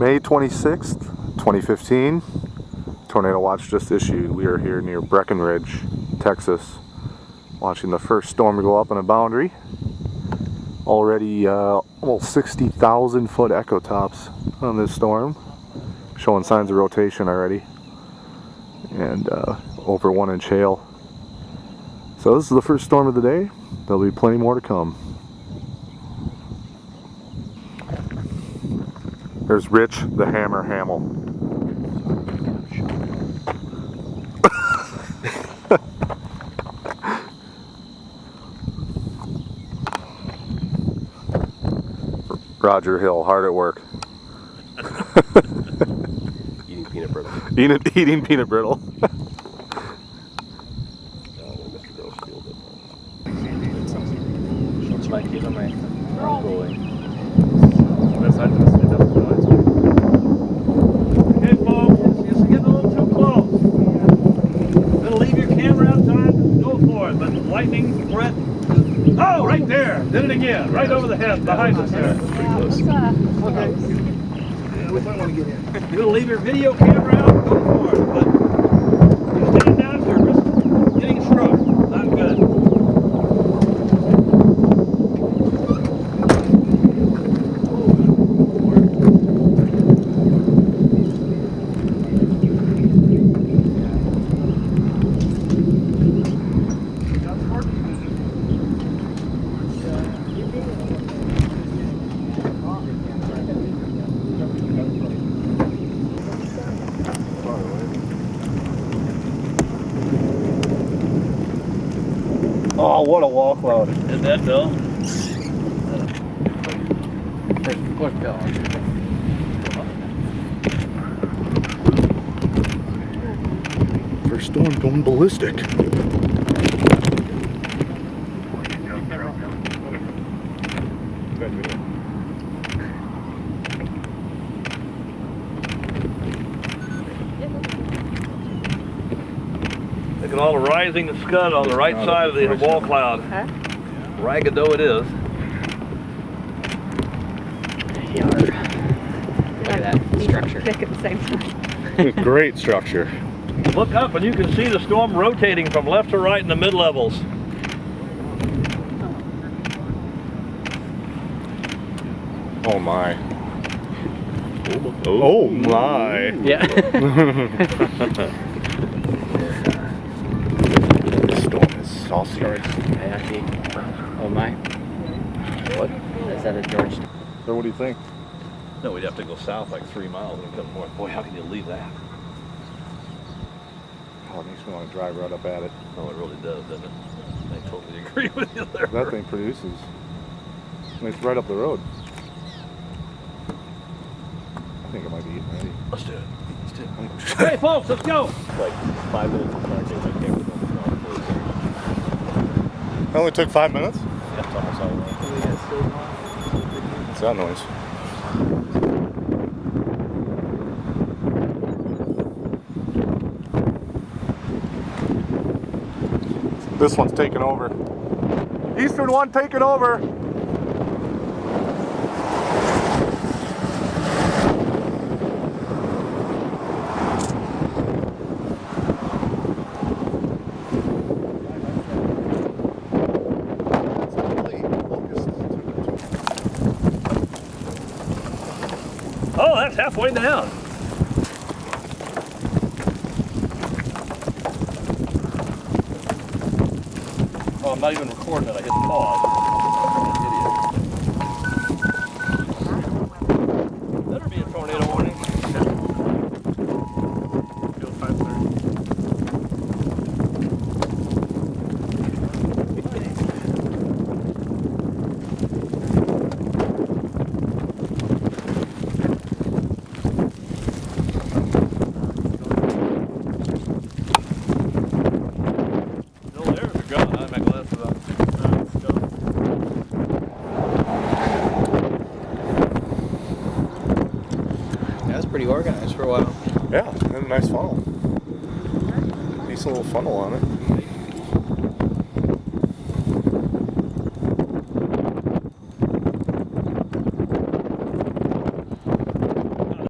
May 26th, 2015. Tornado watch just issued. We are here near Breckenridge, Texas, watching the first storm go up on a boundary. Already almost 60,000 foot echo tops on this storm, showing signs of rotation already, and over 1 inch hail. So this is the first storm of the day. There'll be plenty more to come. There's Rich the Hammer Hamill. Roger Hill, hard at work. Eating peanut brittle. Eating peanut brittle. Okay, folks, it's getting a little too close. Gonna leave your camera outside. Go for it, but lightning threat. Oh, right there! Did it again. Right over the head, behind us there. Pretty close. Okay. Yeah, we might want to get in. You're gonna leave your video camera out. Go for it, but you stand down. You're risking getting struck. Not good. Oh, what a wall cloud. Isn't that Bill? What Bill? First storm going ballistic. Look at all the rising scud on the right side of the wall cloud. Huh? Ragged though it is. Look at that structure. Thick at the same time. Great structure. Look up and you can see the storm rotating from left to right in the mid-levels. Oh my. Oh my. Yeah. This storm is saucy. Oh my. What? Is that a George? So what do you think? No, we'd have to go south like 3 miles and come north. Boy, how can you leave that? Oh, it makes me want to drive right up at it. Oh, it really does, doesn't it? I totally agree with you there. That thing produces. And it's right up the road. I think it might be eating ready. Let's do it. Let's do it. Hey, folks, let's go. Like 5 minutes before I take my camera home. It only took 5 minutes? Yeah, it's almost all the way. What's that noise? This one's taking over. Eastern one taking over. Oh, that's halfway down. Oh, I'm not even recording it. I hit pause. Idiot. Better be a tornado warning. Feels 5:30. Pretty organized for a while. Yeah, and a nice funnel. Nice little funnel on it.